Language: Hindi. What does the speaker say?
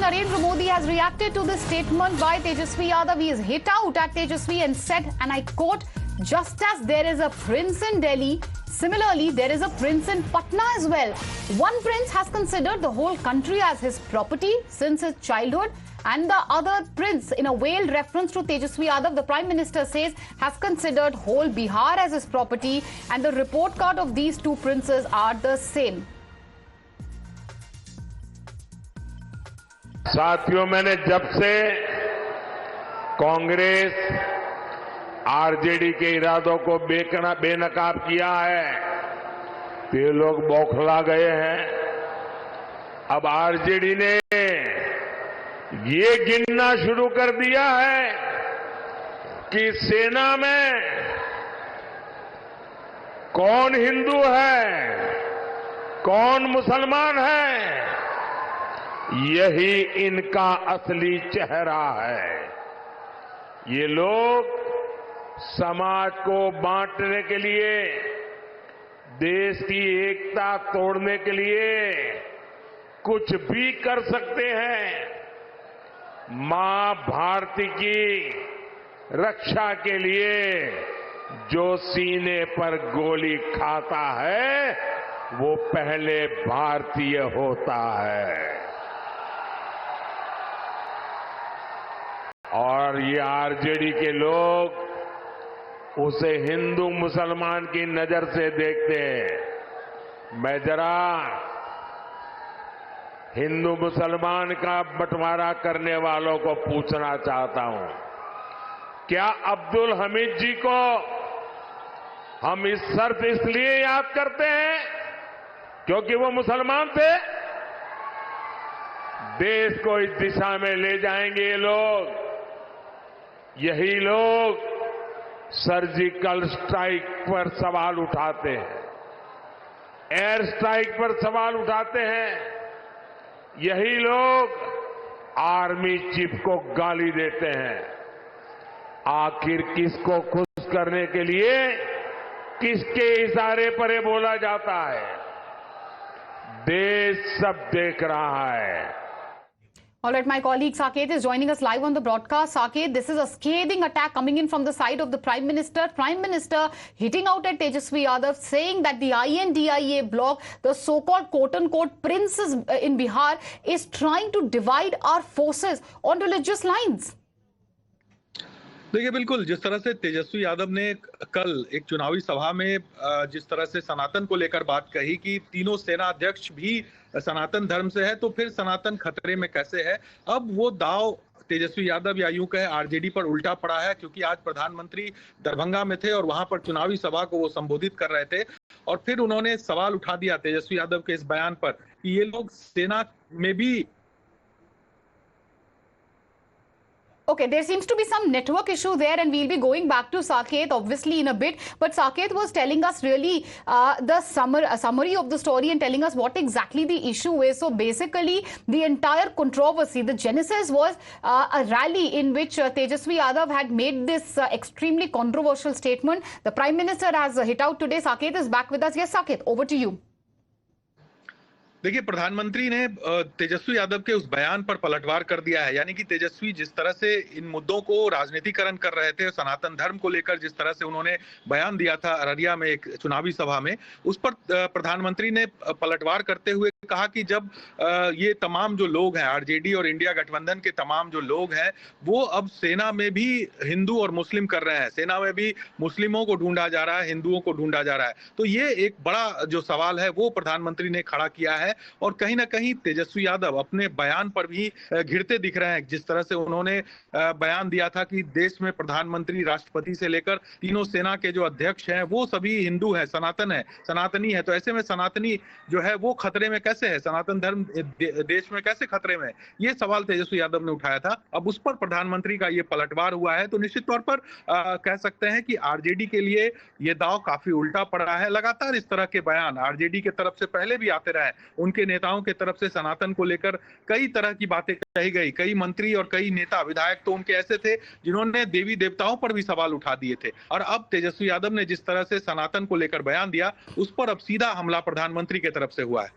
Narendra Modi has reacted to this statement by Tejaswi Yadav. He has hit out at Tejaswi and said, and I quote, "Just as there is a prince in Delhi, similarly there is a prince in Patna as well. One prince has considered the whole country as his property since his childhood, and the other prince, in a veiled reference to Tejaswi Yadav, the Prime Minister says, has considered whole Bihar as his property, and the report card of these two princes are the same." साथियों, मैंने जब से कांग्रेस आरजेडी के इरादों को बेनकाब किया है तो ये लोग बौखला गए हैं। अब आरजेडी ने ये गिनना शुरू कर दिया है कि सेना में कौन हिंदू है, कौन मुसलमान है, यही इनका असली चेहरा है। ये लोग समाज को बांटने के लिए, देश की एकता तोड़ने के लिए कुछ भी कर सकते हैं। मां भारती की रक्षा के लिए जो सीने पर गोली खाता है वो पहले भारतीय होता है। और ये आरजेडी के लोग उसे हिंदू मुसलमान की नजर से देखते हैं। मैं जरा हिंदू मुसलमान का बंटवारा करने वालों को पूछना चाहता हूं, क्या अब्दुल हमीद जी को हम इस शर्त इसलिए याद करते हैं क्योंकि वो मुसलमान थे? देश को इस दिशा में ले जाएंगे ये लोग। यही लोग सर्जिकल स्ट्राइक पर सवाल उठाते हैं, एयर स्ट्राइक पर सवाल उठाते हैं। यही लोग आर्मी चीफ को गाली देते हैं। आखिर किसको खुश करने के लिए किसके इशारे पर ये बोला जाता है? देश सब देख रहा है। All right, my colleague Saket is joining us live on the broadcast. Saket, this is a scathing attack coming in from the side of the Prime Minister. Prime Minister hitting out at Tejaswi Yadav, saying that the INDIA bloc, the so-called quote-unquote princes in Bihar, is trying to divide our forces on religious lines. देखिए, बिल्कुल जिस तरह से तेजस्वी यादव ने कल एक चुनावी सभा में जिस तरह से सनातन को लेकर बात कही कि तीनों सेना अध्यक्ष भी सनातन धर्म से है, तो फिर सनातन खतरे में कैसे है। अब वो दाव तेजस्वी यादव या यूं कहे आरजेडी पर उल्टा पड़ा है, क्योंकि आज प्रधानमंत्री दरभंगा में थे और वहां पर चुनावी सभा को वो संबोधित कर रहे थे और फिर उन्होंने सवाल उठा दिया तेजस्वी यादव के इस बयान पर कि ये लोग सेना में भी। Okay, there seems to be some network issue there, and we'll be going back to Saket obviously in a bit. But Saket was telling us really the summary of the story and telling us what exactly the issue is. So basically, the entire controversy, the genesis was a rally in which Tejaswi Yadav had made this extremely controversial statement. The Prime Minister has hit out today. Saket is back with us. Yes, Saket, over to you. देखिए, प्रधानमंत्री ने तेजस्वी यादव के उस बयान पर पलटवार कर दिया है। यानी कि तेजस्वी जिस तरह से इन मुद्दों को राजनीतिकरण कर रहे थे, सनातन धर्म को लेकर जिस तरह से उन्होंने बयान दिया था अररिया में एक चुनावी सभा में, उस पर प्रधानमंत्री ने पलटवार करते हुए कहा कि जब ये तमाम जो लोग हैं, आरजेडी और इंडिया गठबंधन के तमाम जो लोग हैं, वो अब सेना में भी हिंदू और मुस्लिम कर रहे हैं, सेना में भी मुस्लिमों को ढूंढा जा रहा है, हिंदुओं को ढूंढा जा रहा है। तो ये एक बड़ा जो सवाल है वो प्रधानमंत्री ने खड़ा किया है और कहीं ना कहीं तेजस्वी यादव अपने बयान पर भी घिरते दिख रहे हैं। जिस तरह से उन्होंने बयान दिया था कि देश में प्रधानमंत्री, राष्ट्रपति से लेकर तीनों सेना के जो अध्यक्ष हैं वो सभी हिंदू हैं, सनातन है, सनातनी है। तो ऐसे में सनातनी जो है वो खतरे में कैसे है, सनातन धर्म देश में कैसे खतरे में है, ये सवाल तेजस्वी यादव ने उठाया था। अब उस पर प्रधानमंत्री का ये पलटवार हुआ है, तो निश्चित तौर पर कह सकते हैं कि आरजेडी के लिए ये दाव काफी उल्टा पड़ा है। लगातार इस तरह के बयान आरजेडी की तरफ से पहले भी आते रहे, उनके नेताओं की तरफ से सनातन को लेकर कई तरह की बातें कही गई। कई मंत्री और कई नेता विधायक तो उनके ऐसे थे जिन्होंने देवी देवताओं पर भी सवाल उठा दिए थे। और अब तेजस्वी यादव ने जिस तरह से सनातन को लेकर बयान दिया, उस पर अब सीधा हमला प्रधानमंत्री की तरफ से हुआ है।